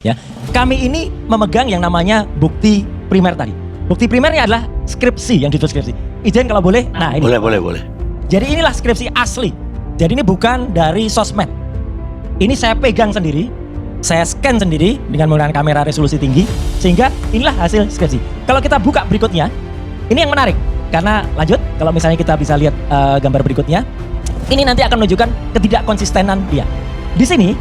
Ya, kami ini memegang yang namanya bukti primer tadi. Bukti primernya adalah skripsi yang ditulis skripsi. Izin kalau boleh. Nah ini. Boleh. Jadi inilah skripsi asli. Jadi ini bukan dari sosmed. Ini saya pegang sendiri, saya scan sendiri dengan menggunakan kamera resolusi tinggi, sehingga inilah hasil skripsi. Kalau kita buka berikutnya, ini yang menarik. Karena lanjut, kalau misalnya kita bisa lihat gambar berikutnya, ini nanti akan menunjukkan ketidakkonsistenan dia. Di sini,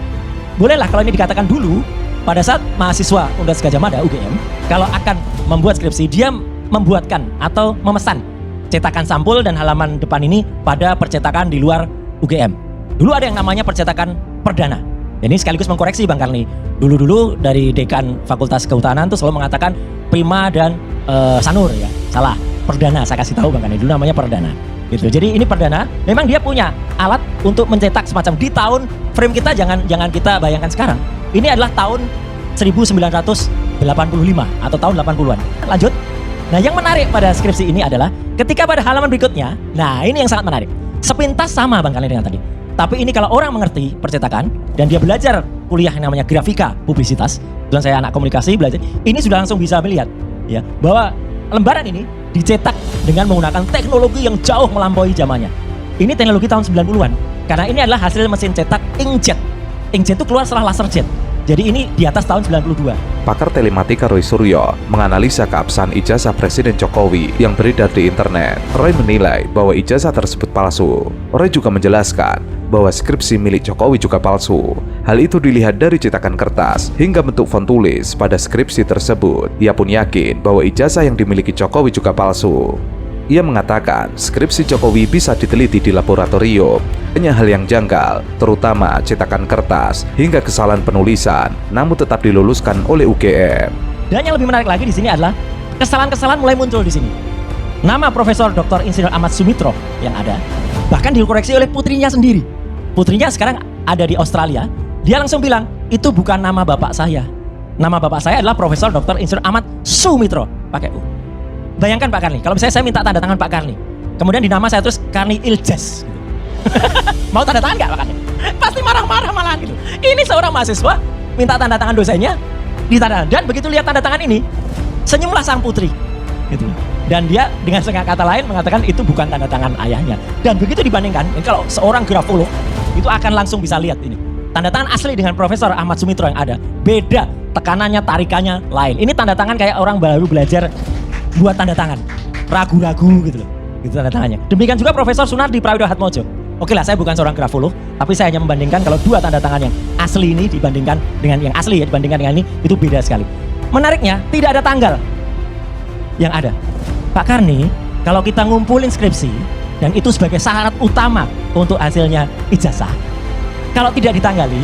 bolehlah kalau ini dikatakan dulu, pada saat mahasiswa Universitas Gadjah Mada UGM, kalau akan membuat skripsi, dia membuatkan atau memesan cetakan sampul dan halaman depan ini pada percetakan di luar UGM. Dulu ada yang namanya percetakan perdana. Ini sekaligus mengkoreksi Bang Karni. Dulu dari dekan Fakultas Kehutanan tuh selalu mengatakan prima dan sanur ya. Salah, perdana saya kasih tahu Bang Karni. Dulu namanya perdana. Gitu. Jadi ini perdana, memang dia punya alat untuk mencetak semacam di tahun frame kita jangan kita bayangkan sekarang. Ini adalah tahun 1985 atau tahun 80-an. Lanjut. Nah, yang menarik pada skripsi ini adalah ketika pada halaman berikutnya, nah ini yang sangat menarik. Sepintas sama Bang Karni dengan tadi. Tapi ini kalau orang mengerti percetakan dan dia belajar kuliah yang namanya grafika publisitas, dan saya anak komunikasi belajar, ini sudah langsung bisa melihat ya bahwa lembaran ini dicetak dengan menggunakan teknologi yang jauh melampaui zamannya. Ini teknologi tahun 90-an. Karena ini adalah hasil mesin cetak inkjet. Inkjet itu keluar setelah laserjet. Jadi ini di atas tahun 92. Pakar telematika Roy Suryo menganalisa keabsahan ijazah Presiden Jokowi yang beredar di internet. Roy menilai bahwa ijazah tersebut palsu. Roy juga menjelaskan bahwa skripsi milik Jokowi juga palsu. Hal itu dilihat dari cetakan kertas hingga bentuk font tulis pada skripsi tersebut. Ia pun yakin bahwa ijazah yang dimiliki Jokowi juga palsu. Ia mengatakan skripsi Jokowi bisa diteliti di laboratorium. Hanya hal yang janggal, terutama cetakan kertas hingga kesalahan penulisan, namun tetap diluluskan oleh UGM. Dan yang lebih menarik lagi di sini adalah kesalahan-kesalahan mulai muncul di sini. Nama Profesor Dr. Insinyur Ahmad Sumitro yang ada bahkan dikoreksi oleh putrinya sendiri. Putrinya sekarang ada di Australia. Dia langsung bilang, itu bukan nama bapak saya. Nama bapak saya adalah Profesor Dr. Insinyur Ahmad Sumitro, pakai U. Bayangkan Pak Karni, kalau misalnya saya minta tanda tangan Pak Karni, kemudian di nama saya terus Karni Iljaz. Mau tanda tangan nggak Pak Karni? Pasti marah-marah malahan gitu. Ini seorang mahasiswa minta tanda tangan dosennya, ditanda, dan begitu lihat tanda tangan ini, senyumlah sang putri. Gitu. Dan dia dengan setengah kata lain mengatakan itu bukan tanda tangan ayahnya. Dan begitu dibandingkan, kalau seorang grafolog itu akan langsung bisa lihat ini. Tanda tangan asli dengan Profesor Ahmad Sumitro yang ada, beda, tekanannya, tarikannya lain. Ini tanda tangan kayak orang baru belajar buat tanda tangan, ragu-ragu gitu loh, gitu tanda tangannya. Demikian juga Profesor Sunardi Prawidohatmojo. Oke lah, saya bukan seorang grafolog, tapi saya hanya membandingkan kalau dua tanda tangan yang asli ini dibandingkan dengan yang asli ya, dibandingkan dengan ini, itu beda sekali. Menariknya, tidak ada tanggal yang ada. Pak Karni, kalau kita ngumpulin skripsi, dan itu sebagai syarat utama untuk hasilnya ijazah, kalau tidak ditanggali,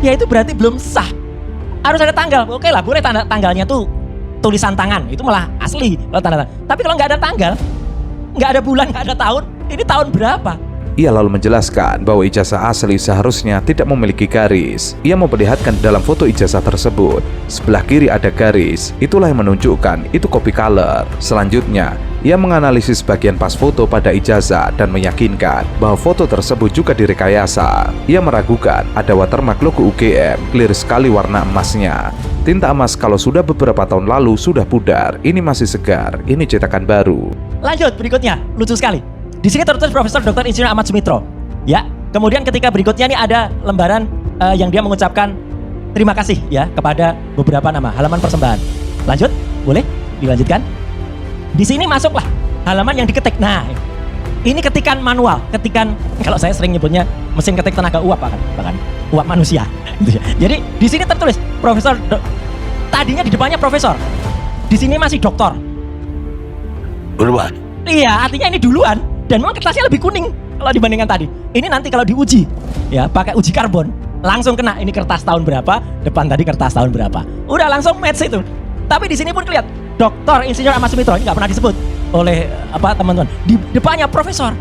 ya itu berarti belum sah. Harus ada tanggal. Oke lah, boleh tanggalnya tuh tulisan tangan, itu malah asli kalau tanda tangan. Tapi kalau nggak ada tanggal, nggak ada bulan, nggak ada tahun, ini tahun berapa? Ia lalu menjelaskan bahwa ijazah asli seharusnya tidak memiliki garis. Ia memperlihatkan dalam foto ijazah tersebut, sebelah kiri ada garis, itulah yang menunjukkan itu copy color. Selanjutnya, ia menganalisis bagian pas foto pada ijazah dan meyakinkan bahwa foto tersebut juga direkayasa. Ia meragukan ada watermark logo UGM, clear sekali warna emasnya. Tinta emas kalau sudah beberapa tahun lalu sudah pudar, ini masih segar, ini cetakan baru. Lanjut berikutnya, lucu sekali. Di sini tertulis Profesor Dr. Insinyur Ahmad Sumitro. Ya, kemudian ketika berikutnya ini ada lembaran yang dia mengucapkan terima kasih ya kepada beberapa nama, halaman persembahan. Lanjut, boleh dilanjutkan. Di sini masuklah halaman yang diketik. Nah, ini ketikan manual, ketikan kalau saya sering nyebutnya mesin ketik tenaga uap bahkan uap manusia. Jadi di sini tertulis Profesor, tadinya di depannya Profesor, di sini masih Doktor. Berubah. Iya, artinya ini duluan. Dan memang kertasnya lebih kuning kalau dibandingkan tadi. Ini nanti kalau diuji, ya pakai uji karbon, langsung kena ini kertas tahun berapa, depan tadi kertas tahun berapa. Udah langsung match itu. Tapi di sini pun kelihatan Dr. Insinyur Ahmad Sumitro, ini nggak pernah disebut oleh teman-teman. Di depannya Profesor.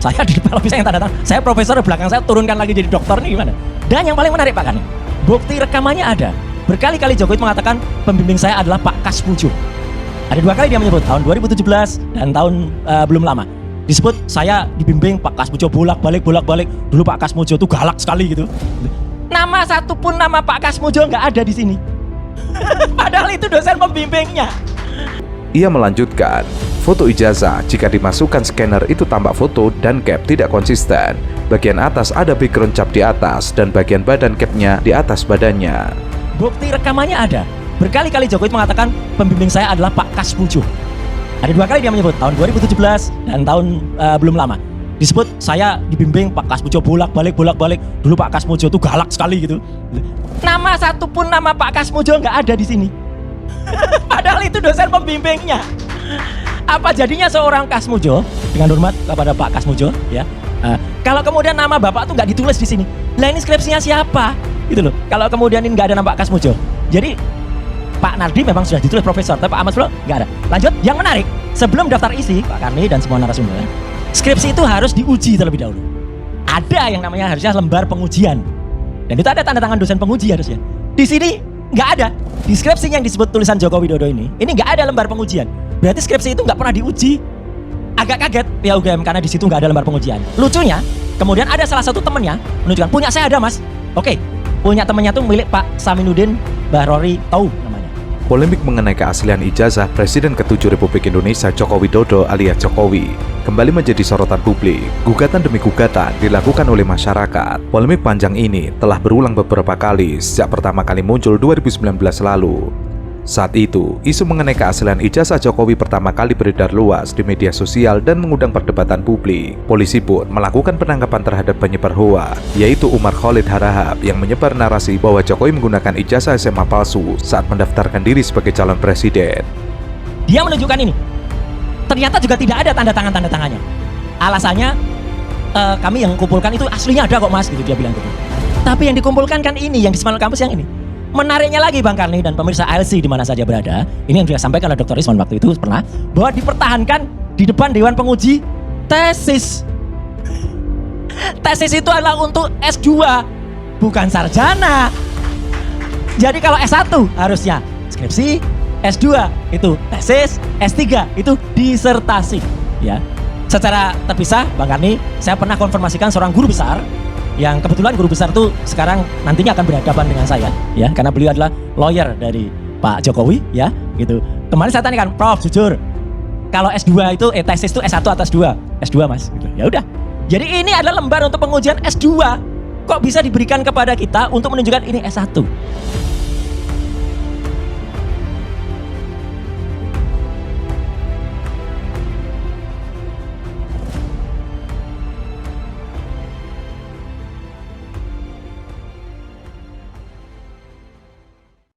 Saya di depan bisa yang tanda tangan. Saya Profesor, belakang saya turunkan lagi jadi dokter, ini gimana? Dan yang paling menarik Pak Karni, bukti rekamannya ada. Berkali-kali Jokowi mengatakan pembimbing saya adalah Pak Kaspujo. Ada dua kali dia menyebut, tahun 2017 dan tahun belum lama. Disebut saya dibimbing Pak Kaspujo bolak-balik. Dulu Pak Kaspujo itu galak sekali gitu. Nama satupun nama Pak Kasmujo nggak ada di sini. Padahal itu dosen pembimbingnya. Ia melanjutkan, foto ijazah jika dimasukkan scanner itu tampak foto dan cap tidak konsisten. Bagian atas ada background cap di atas dan bagian badan capnya di atas badannya. Bukti rekamannya ada. Berkali-kali Jokowi mengatakan pembimbing saya adalah Pak Kasmujo. Ada 2 kali dia menyebut, tahun 2017 dan tahun belum lama. Disebut saya dibimbing Pak Kasmujo bolak-balik. Dulu Pak Kasmujo tuh galak sekali gitu. Nama satupun nama Pak Kasmujo nggak ada di sini. Padahal itu dosen pembimbingnya. Apa jadinya seorang Kasmujo, dengan hormat kepada Pak Kasmujo ya, kalau kemudian nama bapak tuh nggak ditulis di sini, lah ini skripsinya siapa gitu loh. Kalau kemudian ini nggak ada nama Pak Kasmujo, jadi Pak Nardi memang sudah ditulis profesor, tapi Pak Ahmad Suflo nggak ada. Lanjut, yang menarik, sebelum daftar isi Pak Karni dan semua narasumber, skripsi itu harus diuji terlebih dahulu. Ada yang namanya harusnya lembar pengujian, dan itu ada tanda tangan dosen penguji harusnya. Di sini nggak ada. Di skripsi yang disebut tulisan Joko Widodo ini nggak ada lembar pengujian. Berarti skripsi itu nggak pernah diuji. Agak kaget ya UGM karena di situ nggak ada lembar pengujian. Lucunya, kemudian ada salah satu temennya menunjukkan, punya saya ada mas. Oke, punya temennya tuh milik Pak Saminuddin Bahrori Tau namanya. Polemik mengenai keaslian ijazah Presiden ke-7 Republik Indonesia Joko Widodo alias Jokowi kembali menjadi sorotan publik. Gugatan demi gugatan dilakukan oleh masyarakat. Polemik panjang ini telah berulang beberapa kali sejak pertama kali muncul 2019 lalu. Saat itu, isu mengenai keaslian ijazah Jokowi pertama kali beredar luas di media sosial dan mengundang perdebatan publik. Polisi pun melakukan penangkapan terhadap penyebar hoaks, yaitu Umar Khalid Harahap yang menyebar narasi bahwa Jokowi menggunakan ijazah SMA palsu saat mendaftarkan diri sebagai calon presiden. Dia menunjukkan ini. Ternyata juga tidak ada tanda tangannya. Alasannya, kami yang kumpulkan itu aslinya ada kok mas, gitu dia bilang gitu. Tapi yang dikumpulkan kan ini, yang di Semangat Kampus yang ini. Menariknya lagi Bang Karni dan pemirsa ALC di mana saja berada, ini yang disampaikan oleh Dr. Iswan waktu itu pernah, bahwa dipertahankan di depan Dewan Penguji tesis. Tesis itu adalah untuk S2, bukan sarjana. Jadi kalau S1 harusnya skripsi, S2 itu tesis, S3 itu disertasi. Ya, secara terpisah Bang Karni, saya pernah konfirmasikan seorang guru besar yang kebetulan guru besar itu sekarang nantinya akan berhadapan dengan saya ya, karena beliau adalah lawyer dari Pak Jokowi ya gitu. Kemarin saya tanyakan, Prof jujur kalau S2 itu tesis itu S1 atau S2? S2 mas gitu. Ya udah, jadi ini adalah lembar untuk pengujian S2, kok bisa diberikan kepada kita untuk menunjukkan ini S1?